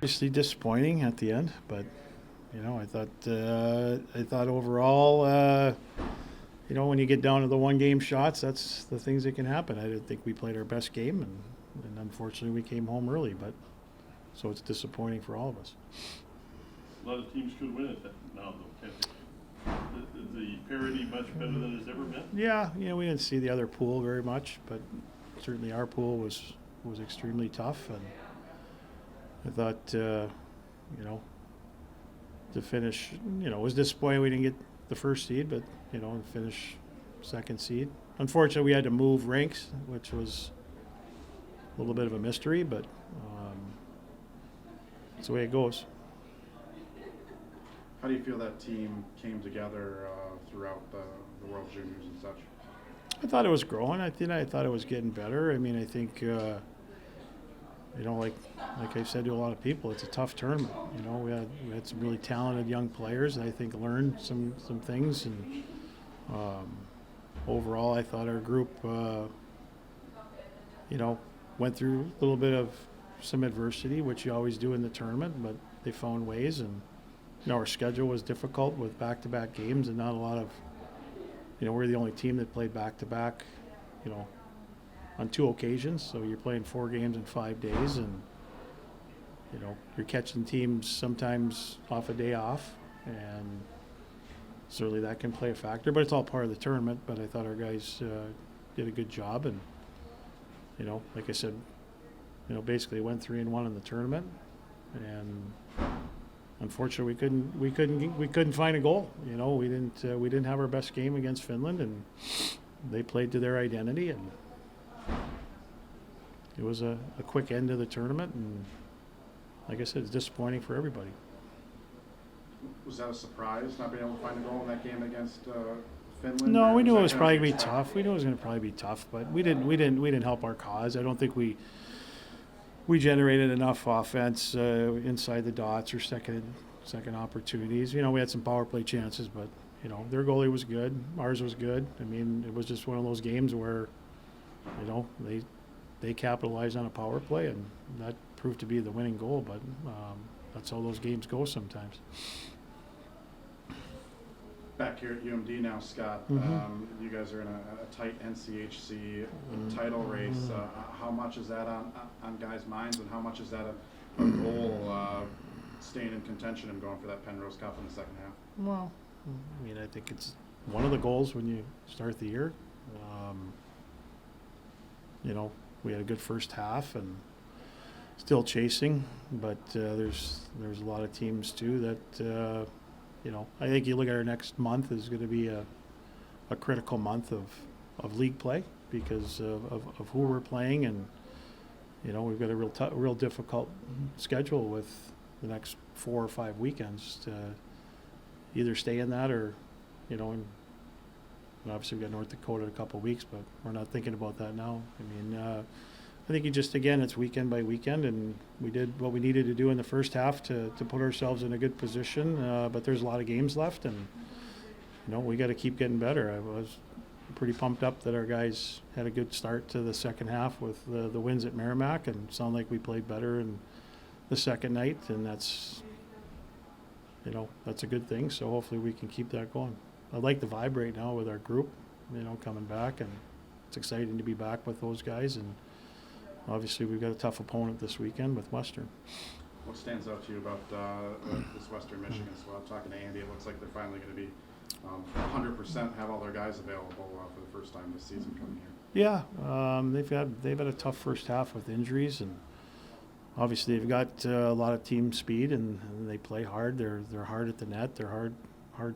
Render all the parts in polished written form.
Obviously disappointing at the end, but I thought overall, when you get down to the one game shots, that's the things that can happen. I didn't think we played our best game, and unfortunately we came home early, but so it's disappointing for all of us. A lot of teams could win it now, though, can't they? Is the parity much better than it's ever been? Yeah, we didn't see the other pool very much, but certainly our pool was extremely tough, and I thought, to finish, it was disappointing we didn't get the first seed, but, and finish second seed. Unfortunately, we had to move ranks, which was a little bit of a mystery, but it's the way it goes. How do you feel that team came together throughout the World Juniors and such? I thought it was growing. I thought it was getting better. I mean, I think, like I said to a lot of people, it's a tough tournament. We had some really talented young players that I think learned some things. And overall, I thought our group, went through a little bit of some adversity, which you always do in the tournament, but they found ways. And our schedule was difficult with back-to-back games and not a lot of, we're the only team that played back-to-back, on 2 occasions. So you're playing 4 games in 5 days, and, you're catching teams sometimes off a day off, and certainly that can play a factor, but it's all part of the tournament. But I thought our guys did a good job, and, like I said, basically went 3-1 in the tournament, and unfortunately, we couldn't find a goal. We didn't have our best game against Finland, and they played to their identity, and it was a quick end to the tournament. And like I said, it's disappointing for everybody. Was that a surprise not being able to find a goal in that game against Finland? No, we knew it was probably going to be tough. We knew it was going to probably be tough, but we didn't help our cause. I don't think we generated enough offense inside the dots or second opportunities. We had some power play chances, but their goalie was good, ours was good. I mean, it was just one of those games where they capitalized on a power play, and that proved to be the winning goal. But that's how those games go sometimes. Back here at UMD now, Scott, you guys are in a tight NCHC title race. How much is that on guys' minds, and how much is that a goal staying in contention and going for that Penrose Cup in the second half? Well, I mean, I think it's one of the goals when you start the year. We had a good first half and still chasing, but there's a lot of teams too that I think you look at our next month is going to be a critical month of league play because of who we're playing, and we've got a real difficult schedule with the next 4 or 5 weekends to either stay in that or and obviously we've got North Dakota in a couple of weeks, but we're not thinking about that now. I mean, I think it's weekend by weekend, and we did what we needed to do in the first half to put ourselves in a good position, but there's a lot of games left, and we got to keep getting better. I was pretty pumped up that our guys had a good start to the second half with the wins at Merrimack, and it sounded like we played better in the second night, and that's a good thing. So hopefully we can keep that going. I like the vibe right now with our group, coming back, and it's exciting to be back with those guys. And obviously we've got a tough opponent this weekend with Western. What stands out to you about this Western Michigan squad? Talking to Andy, it looks like they're finally going to be 100% have all their guys available for the first time this season coming here. Yeah, they've had a tough first half with injuries, and obviously they've got a lot of team speed, and they play hard. They're hard at the net. They're hard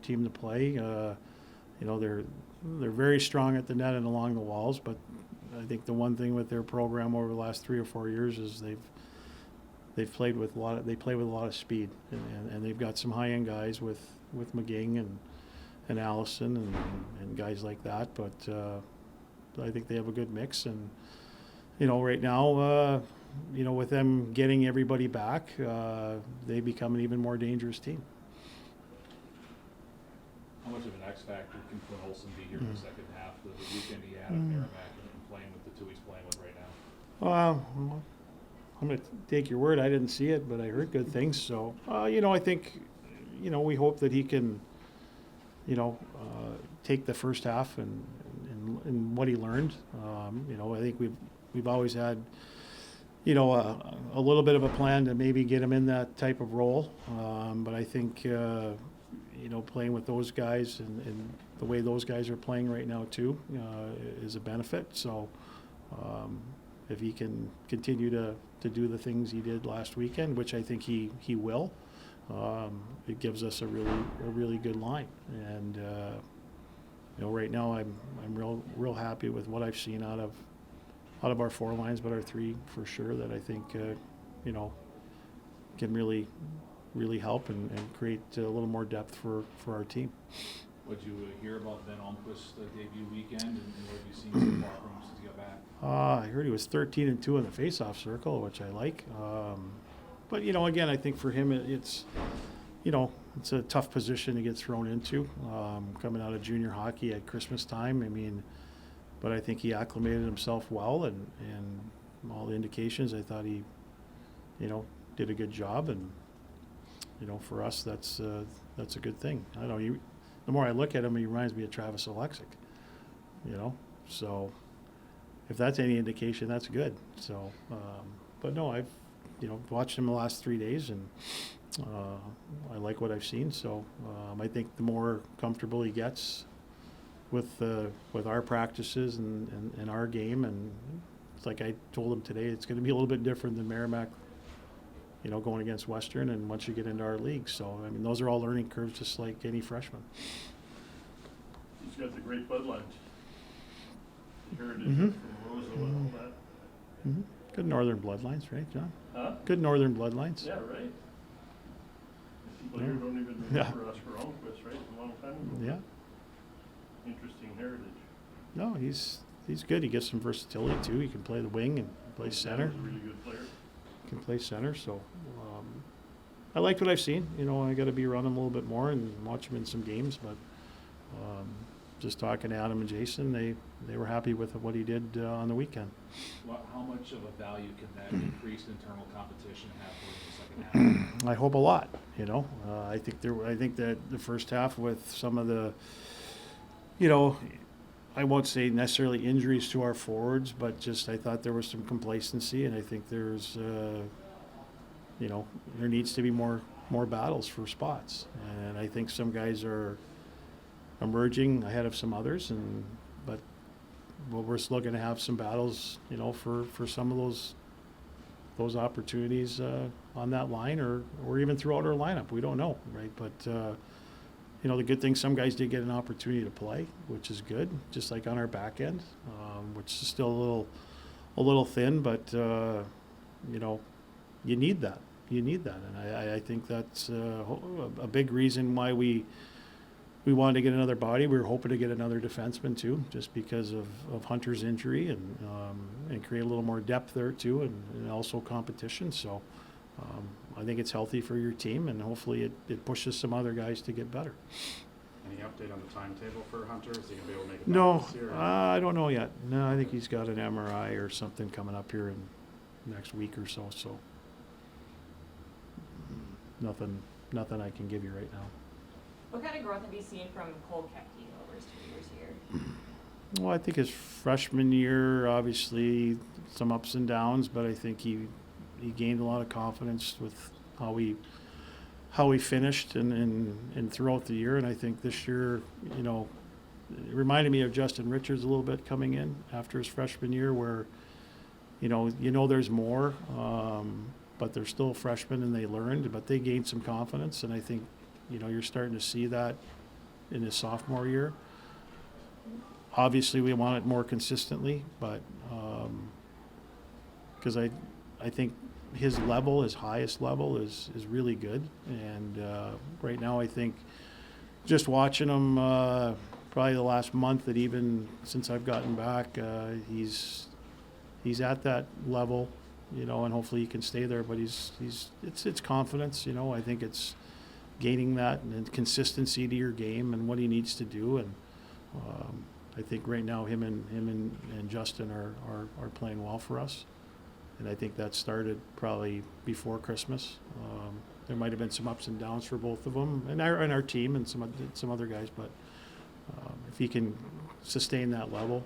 team to play. They're very strong at the net and along the walls. But I think the one thing with their program over the last 3 or 4 years is they've played with a lot of speed, and they've got some high end guys with McGing and Allison and guys like that. But I think they have a good mix, and right now. With them getting everybody back, they become an even more dangerous team. How much of an X factor can Quinn Olson be here in the second half? The weekend he had at Merrimack and playing with the 2 he's playing with right now. I'm going to take your word. I didn't see it, but I heard good things. So, I think, we hope that he can, take the first half and what he learned. I think we've always had, a little bit of a plan to maybe get him in that type of role. But I think, playing with those guys and the way those guys are playing right now too, is a benefit. So, if he can continue to do the things he did last weekend, which I think he will, it gives us a really good line. And right now I'm real happy with what I've seen out of our four lines, but our three for sure, that I think can really help and create a little more depth for our team. What'd you hear about Ben Almquist's debut weekend, and what have you seen so far from him since he got back? I heard he was 13-2 in the face-off circle, which I like. But again, I think for him it's a tough position to get thrown into, coming out of junior hockey at Christmas time. I mean, but I think he acclimated himself well, and all the indications, I thought he did a good job, and for us that's a good thing. I don't know. The more I look at him, he reminds me of Travis Alexic. So if that's any indication, that's good. So, but no, I've watched him the last 3 days, and I like what I've seen. So I think the more comfortable he gets with our practices and our game, and it's like I told him today, it's going to be a little bit different than Merrimack, going against Western, and once you get into our league. So, I mean, those are all learning curves, just like any freshman. He's got the great bloodlines. Heritage Mhm. from Rosa and all that. Mm-hmm. Good northern bloodlines, right, John? Huh? Good northern bloodlines. Yeah, right. People here don't even remember us for Almquist, right? A long time ago. Yeah. Interesting heritage. No, he's good. He gets some versatility too. He can play the wing and play center. He's a really good player. Can play center. So I liked what I've seen. I got to be around him a little bit more and watch him in some games. But just talking to Adam and Jason, they were happy with what he did on the weekend. How much of a value can that increased internal competition have for the second half? I hope a lot. I think that the first half, with some of the, I won't say necessarily injuries to our forwards, but just I thought there was some complacency, and I think there's, there needs to be more battles for spots, and I think some guys are emerging ahead of some others, but we're still going to have some battles, for some of those opportunities on that line, or even throughout our lineup. We don't know, right? But the good thing, some guys did get an opportunity to play, which is good. Just like on our back end, which is still a little thin, but you need that. You need that, and I think that's a big reason why we wanted to get another body. We were hoping to get another defenseman too, just because of Hunter's injury, and create a little more depth there too, and also competition. So I think it's healthy for your team, and hopefully it pushes some other guys to get better. Any update on the timetable for Hunter? Is he going to be able to make it No, back this year? I don't know yet. No, I think he's got an MRI or something coming up here in next week or so. So nothing I can give you right now. What kind of growth have you seen from Cole Kepke over his 2 years here? Well, I think his freshman year, obviously some ups and downs, but I think he gained a lot of confidence with how he finished and throughout the year. And I think this year, it reminded me of Justin Richards a little bit coming in after his freshman year, where there's more, but they're still freshmen and they learned, but they gained some confidence. And I think you're starting to see that in his sophomore year. Obviously, we want it more consistently, but because I think his highest level is really good. And right now, I think just watching him probably the last month, that even since I've gotten back, he's at that level, and hopefully he can stay there. But it's confidence, I think it's gaining that and consistency to your game and what he needs to do. And I think right now him and Justin are playing well for us. And I think that started probably before Christmas. There might have been some ups and downs for both of them, and our team and some other guys. But if he can sustain that level,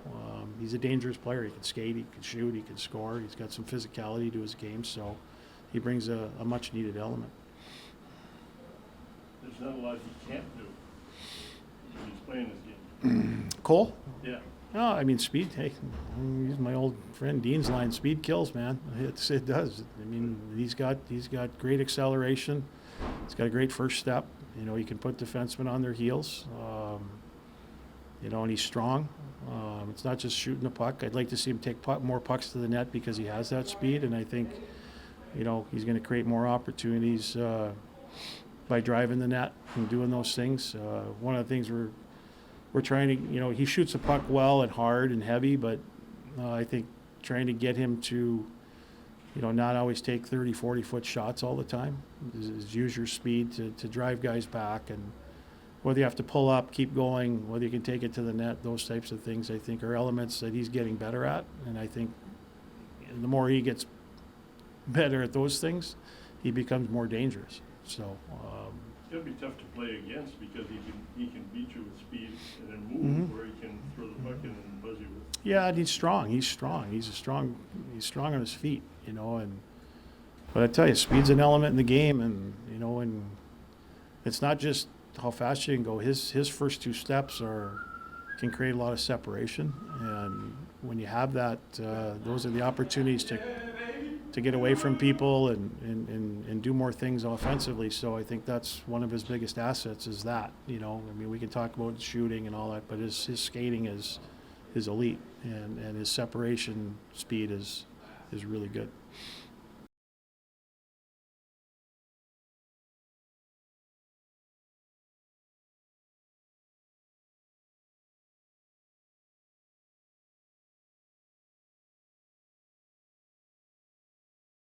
he's a dangerous player. He can skate, he can shoot, he can score. He's got some physicality to his game, so he brings a much needed element. There's not a lot he can't do when he's playing this game. Cole? Yeah. No, I mean speed. Hey, he's my old friend Dean's line. Speed kills, man. It does. I mean, he's got great acceleration. He's got a great first step. You know, he can put defensemen on their heels. You know, and he's strong. It's not just shooting the puck. I'd like to see him take more pucks to the net because he has that speed, and I think, you know, he's going to create more opportunities by driving the net and doing those things. One of the things we're trying to, you know, he shoots the puck well and hard and heavy, but I think trying to get him to, you know, not always take 30, 40-foot shots all the time, is use your speed to drive guys back, and whether you have to pull up, keep going, whether you can take it to the net, those types of things I think are elements that he's getting better at, and I think the more he gets better at those things, he becomes more dangerous. So It's gonna be tough to play against because he can beat you with speed and then move where he can throw the puck in and buzz you with. yeah, and he's strong. He's strong on his feet, you know. And but I tell you, speed's an element in the game, and you know, and it's not just how fast you can go. His first two steps can create a lot of separation, and when you have that, those are the opportunities to get away from people and do more things offensively. So I think that's one of his biggest assets is that, you know. I mean, we can talk about shooting and all that, but his skating is elite, and his separation speed is really good.